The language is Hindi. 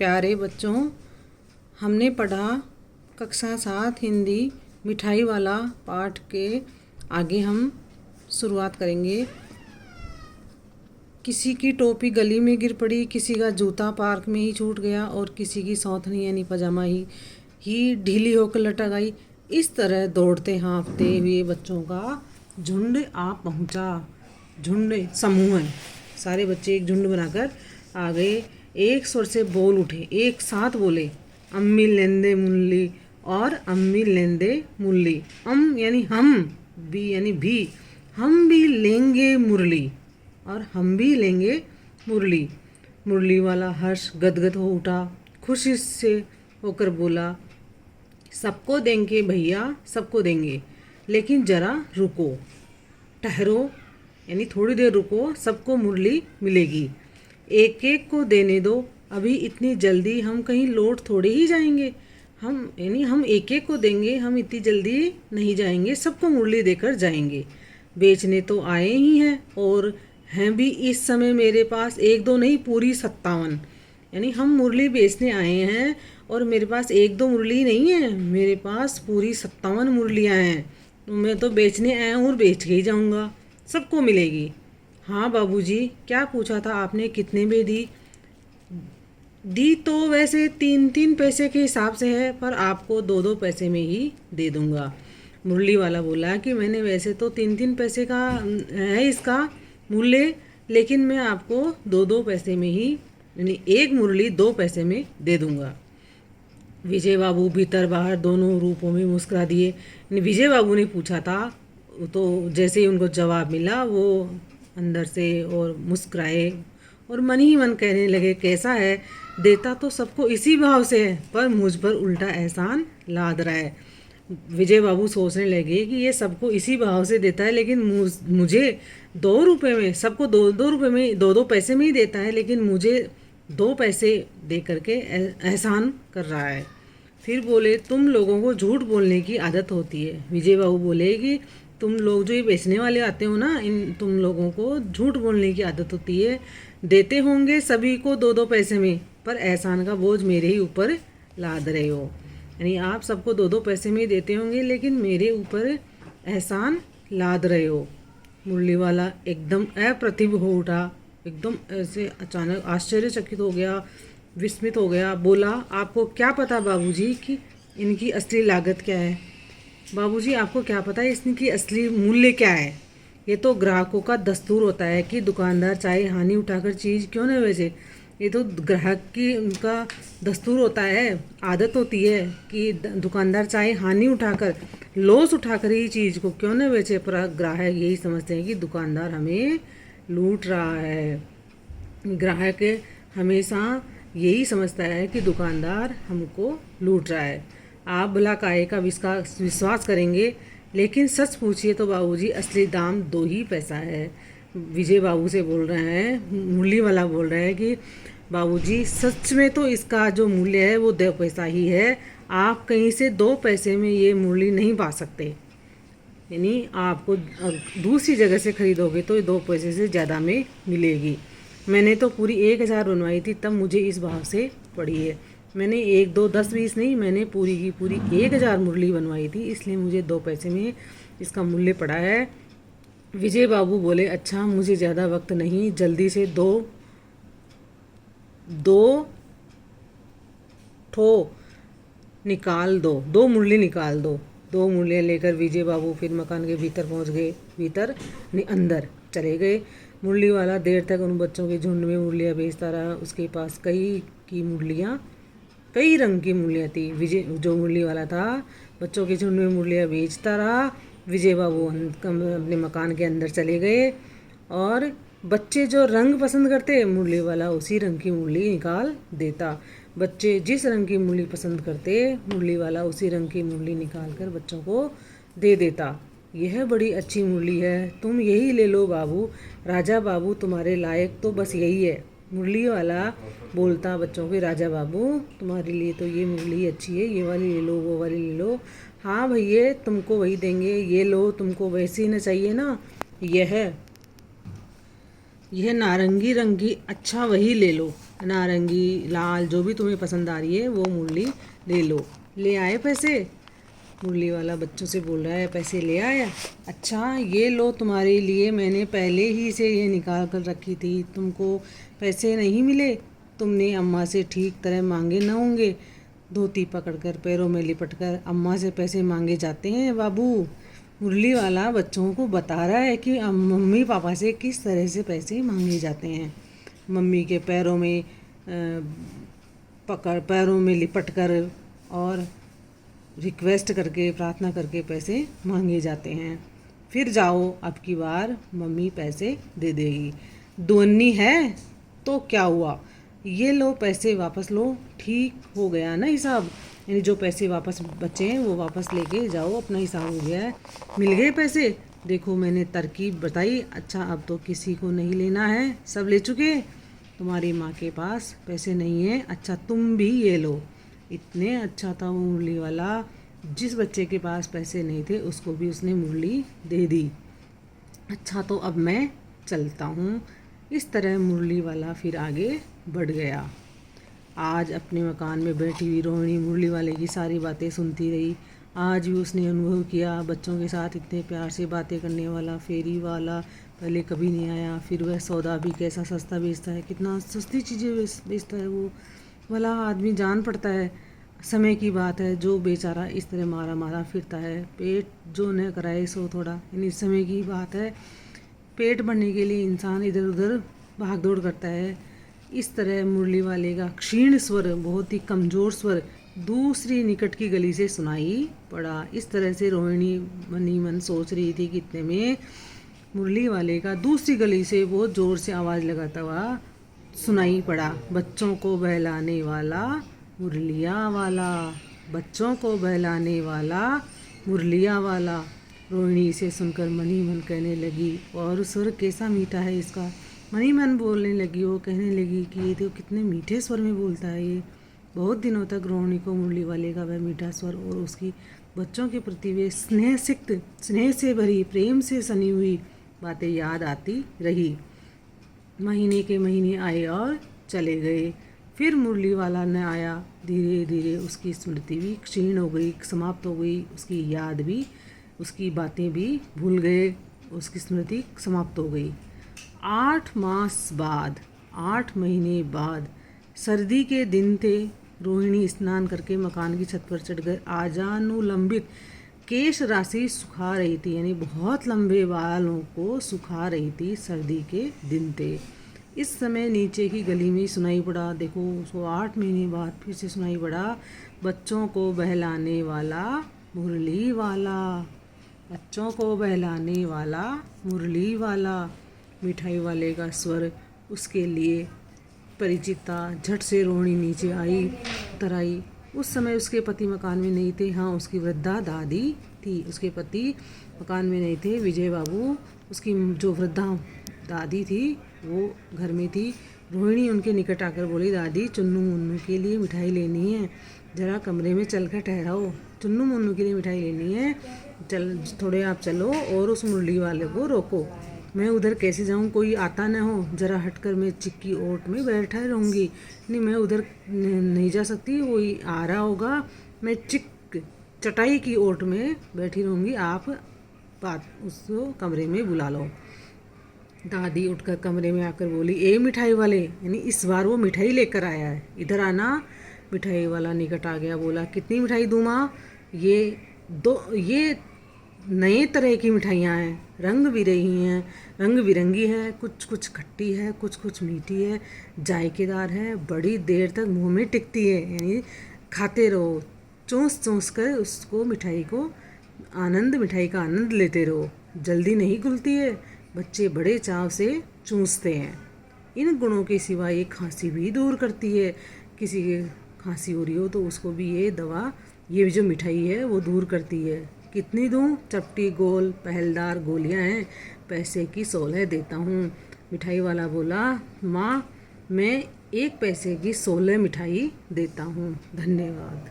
प्यारे बच्चों, हमने पढ़ा कक्षा 7 हिंदी मिठाई वाला पाठ के आगे हम शुरुआत करेंगे। किसी की टोपी गली में गिर पड़ी, किसी का जूता पार्क में ही छूट गया और किसी की सौंतनी यानी पजामा ही ढीली होकर लटक आई। इस तरह दौड़ते हाँफते हुए बच्चों का झुंड आ पहुँचा। झुंड समूह है, सारे बच्चे एक झुंड बनाकर आ गए। एक स्वर से बोल उठे, एक साथ बोले, अम्मी लेंदे मुल्ली और अम्मी लेंदे मुल्ली। अम यानी हम, बी यानी भी, हम भी लेंगे मुरली और हम भी लेंगे मुरली। मुरली वाला हर्ष गदगद हो उठा, खुशी से होकर बोला, सबको देंगे भैया, सबको देंगे, लेकिन ज़रा रुको, ठहरो, यानी थोड़ी देर रुको, सबको मुरली मिलेगी। एक एक को देने दो, अभी इतनी जल्दी हम कहीं लौट थोड़े ही जाएंगे। हम एक एक को देंगे, हम इतनी जल्दी नहीं जाएंगे, सबको मुरली देकर जाएंगे। बेचने तो आए ही हैं और हैं भी इस समय मेरे पास एक दो नहीं, पूरी 57। यानी हम मुरली बेचने आए हैं और मेरे पास एक दो मुरली नहीं है, मेरे पास पूरी 57 मुरलियाँ हैं। तो मैं तो बेचने आया हूँ और बेच के ही जाऊँगा, सबको मिलेगी। हाँ बाबूजी, क्या पूछा था आपने, कितने में दी? दी तो वैसे 3-3 पैसे के हिसाब से है, पर आपको 2-2 पैसे में ही दे दूँगा। मुरली वाला बोला कि मैंने वैसे तो 3-3 पैसे का है इसका मूल्य, लेकिन मैं आपको 2-2 पैसे में ही, यानी एक मुरली 2 पैसे में दे दूँगा। विजय बाबू भीतर बाहर दोनों रूपों में मुस्कुरा दिए। विजय बाबू ने पूछा था, तो जैसे ही उनको जवाब मिला वो अंदर से और मुस्कुराए और मन ही मन कहने लगे, कैसा है, देता तो सबको इसी भाव से है, पर मुझ पर उल्टा एहसान लाद रहा है। विजय बाबू सोचने लगे कि ये सबको इसी भाव से देता है, लेकिन मुझे 2 रुपये में, सबको 2-2 रुपये में, 2-2 पैसे में ही देता है, लेकिन मुझे 2 पैसे दे करके एहसान कर रहा है। फिर बोले, तुम लोगों को झूठ बोलने की आदत होती है। विजय बाबू बोले कि तुम लोग जो ये बेचने वाले आते हो ना, तुम लोगों को झूठ बोलने की आदत होती है। देते होंगे सभी को 2-2 पैसे में, पर एहसान का बोझ मेरे ही ऊपर लाद रहे हो। यानी आप सबको 2-2 पैसे में देते होंगे, लेकिन मेरे ऊपर एहसान लाद रहे हो। मुरली वाला एकदम अप्रतिभ हो उठा, एकदम ऐसे अचानक आश्चर्यचकित हो गया, विस्मित हो गया। बोला, आपको क्या पता बाबूजी कि इनकी असली लागत क्या है? बाबूजी, आपको क्या पता है इसकी असली मूल्य क्या है? ये तो ग्राहकों का दस्तूर होता है कि दुकानदार चाहे हानि उठाकर चीज़ क्यों न बेचे। ये तो ग्राहक की उनका दस्तूर होता है, आदत होती है कि दुकानदार चाहे हानि उठाकर, लॉस उठाकर ही चीज़ को क्यों न बेचे, पर ग्राहक यही समझते हैं कि दुकानदार हमें लूट रहा है। ग्राहक हमेशा यही समझता है कि दुकानदार हमको लूट रहा है। आप भला काहे का विश्वास करेंगे, लेकिन सच पूछिए तो बाबूजी, असली दाम 2 ही पैसा है। विजय बाबू से बोल रहे हैं, मुरली वाला बोल रहे हैं कि बाबूजी सच में तो इसका जो मूल्य है वो 2 पैसा ही है। आप कहीं से 2 पैसे में ये मुरली नहीं पा सकते। यानी आपको दूसरी जगह से ख़रीदोगे तो 2 पैसे से ज़्यादा में मिलेगी। मैंने तो पूरी 1000 बनवाई थी, तब मुझे इस भाव से पड़ी है। मैंने 1, 2, 10, 20 नहीं, मैंने पूरी की पूरी 1000 मुरली बनवाई थी, इसलिए मुझे 2 पैसे में इसका मूल्य पड़ा है। विजय बाबू बोले, अच्छा मुझे ज़्यादा वक्त नहीं, जल्दी से दो ठो निकाल दो, 2 मुरली निकाल दो। 2 मुरलियाँ लेकर विजय बाबू फिर मकान के भीतर पहुंच गए, अंदर चले गए। मुरली वाला देर तक उन बच्चों के झुंड में मुरलियाँ बेचता रहा। उसके पास कई रंग की मुरलियाँ थी। विजय जो मुरली वाला था, बच्चों के झुंड में मुरलियाँ बेचता रहा। विजय बाबू अपने मकान के अंदर चले गए और बच्चे जो रंग पसंद करते, मुरली वाला उसी रंग की मुरली निकाल देता। बच्चे जिस रंग की मुरली पसंद करते, मुरली वाला उसी रंग की मुरली निकाल कर बच्चों को दे देता। यह बड़ी अच्छी मुरली है, तुम यही ले लो बाबू, राजा बाबू तुम्हारे लायक तो बस यही है। मुरली वाला बोलता बच्चों के, राजा बाबू तुम्हारे लिए तो ये मुरली अच्छी है, ये वाली ले लो, वो वाली ले लो। हाँ भैया, तुमको वही देंगे, ये लो, तुमको वैसी न चाहिए ना, यह नारंगी रंग की, अच्छा वही ले लो। नारंगी, लाल, जो भी तुम्हें पसंद आ रही है वो मुरली ले लो। ले आए पैसे? मुरली वाला बच्चों से बोल रहा है, पैसे ले आया? अच्छा, ये लो, तुम्हारे लिए मैंने पहले ही से ये निकाल कर रखी थी। तुमको पैसे नहीं मिले? तुमने अम्मा से ठीक तरह मांगे न होंगे। धोती पकड़कर पैरों में लिपटकर अम्मा से पैसे मांगे जाते हैं बाबू। मुरली वाला बच्चों को बता रहा है कि मम्मी पापा से किस तरह से पैसे मांगे जाते हैं। मम्मी के पैरों में पैरों में लिपट कर और रिक्वेस्ट करके, प्रार्थना करके पैसे मांगे जाते हैं। फिर जाओ, अब की बार मम्मी पैसे दे देगी। दुअन्नी है तो क्या हुआ, ये लो पैसे वापस लो, ठीक हो गया ना हिसाब। यानी जो पैसे वापस बचे हैं वो वापस लेके जाओ, अपना हिसाब हो गया है। मिल गए पैसे? देखो मैंने तरकीब बताई। अच्छा, अब तो किसी को नहीं लेना है, सब ले चुके। तुम्हारी माँ के पास पैसे नहीं है, अच्छा तुम भी ये लो। इतने अच्छा था वो मुरली वाला, जिस बच्चे के पास पैसे नहीं थे उसको भी उसने मुरली दे दी। अच्छा, तो अब मैं चलता हूँ। इस तरह मुरली वाला फिर आगे बढ़ गया। आज अपने मकान में बैठी हुई रोहिणी मुरली वाले की सारी बातें सुनती रही। आज भी उसने अनुभव किया, बच्चों के साथ इतने प्यार से बातें करने वाला फेरी वाला पहले कभी नहीं आया। फिर वह सौदा भी कैसा सस्ता बेचता है, कितना सस्ती चीज़ें बेचता है वो वाला आदमी। जान पड़ता है समय की बात है, जो बेचारा इस तरह मारा मारा फिरता है। पेट जो न कराए सो थोड़ा, यानी समय की बात है। पेट भरने के लिए इंसान इधर उधर भाग दौड़ करता है। इस तरह मुरली वाले का क्षीण स्वर, बहुत ही कमज़ोर स्वर दूसरी निकट की गली से सुनाई पड़ा। इस तरह से रोहिणी मनी मन सोच रही थी कि इतने में मुरली वाले का दूसरी गली से बहुत ज़ोर से आवाज़ लगाता हुआ सुनाई पड़ा, बच्चों को बहलाने वाला मुरलिया वाला, बच्चों को बहलाने वाला मुरलिया वाला। रोहिणी इसे सुनकर मनी मन कहने लगी, और स्वर कैसा मीठा है इसका। मनी मन बोलने लगी, वो कहने लगी कि ये तो कितने मीठे स्वर में बोलता है ये। बहुत दिनों तक रोहिणी को मुरली वाले का वह मीठा स्वर और उसकी बच्चों के प्रति वे स्नेह से भरी, प्रेम से सनी हुई बातें याद आती रही। महीने के महीने आए और चले गए। फिर मुरली वाला न आया। धीरे धीरे उसकी स्मृति भी क्षीण हो गई, समाप्त हो गई। उसकी याद भी, उसकी बातें भी भूल गए, उसकी स्मृति समाप्त हो गई। 8 मास बाद, 8 महीने बाद, सर्दी के दिन थे। रोहिणी स्नान करके मकान की छत पर चढ़ कर आजानुलंबित केश राशि सुखा रही थी, यानी बहुत लंबे बालों को सुखा रही थी। सर्दी के दिन थे। इस समय नीचे की गली में सुनाई पड़ा, देखो उसको 8 महीने बाद फिर से सुनाई पड़ा, बच्चों को बहलाने वाला मुरली वाला, बच्चों को बहलाने वाला मुरली वाला। मिठाई वाले का स्वर उसके लिए परिचित था। झट से रोहिणी नीचे आई, उतर आई। उस समय उसके पति मकान में नहीं थे। हाँ, उसकी वृद्धा दादी थी। उसके पति मकान में नहीं थे, विजय बाबू। उसकी जो वृद्धा दादी थी वो घर में थी। रोहिणी उनके निकट आकर बोली, दादी चुन्नू मुन्नू के लिए मिठाई लेनी है, ज़रा कमरे में चल कर ठहराओ। चुन्नू मुन्नू के लिए मिठाई लेनी है, चल थोड़े आप चलो और उस मुरली वाले को रोको। मैं उधर कैसे जाऊं, कोई आता न हो, ज़रा हटकर मैं चिक्की ओट में बैठा रहूँगी। नहीं, मैं उधर नहीं जा सकती, कोई आ रहा होगा, मैं चटाई की ओट में बैठी रहूँगी, आप बात उसको कमरे में बुला लो। दादी उठकर कमरे में आकर बोली, ए मिठाई वाले, यानी इस बार वो मिठाई लेकर आया है, इधर आना। मिठाई वाला निकट आ गया, बोला, कितनी मिठाई दूँ माँ? ये नए तरह की मिठाइयाँ हैं, रंग बिरंगी हैं, कुछ कुछ खट्टी है, कुछ कुछ मीठी है, जायकेदार है, बड़ी देर तक मुंह में टिकती है, यानी खाते रहो, चूस कर उसको मिठाई का आनंद लेते रहो, जल्दी नहीं घुलती है। बच्चे बड़े चाव से चूसते हैं। इन गुणों के सिवा ये खांसी भी दूर करती है। किसी के खांसी हो रही हो तो उसको भी ये जो मिठाई है वो दूर करती है। कितनी दूँ? चपटी गोल पहलदार गोलियां हैं, पैसे की 16 देता हूँ। मिठाई वाला बोला, माँ मैं 1 पैसे की 16 मिठाई देता हूँ, धन्यवाद।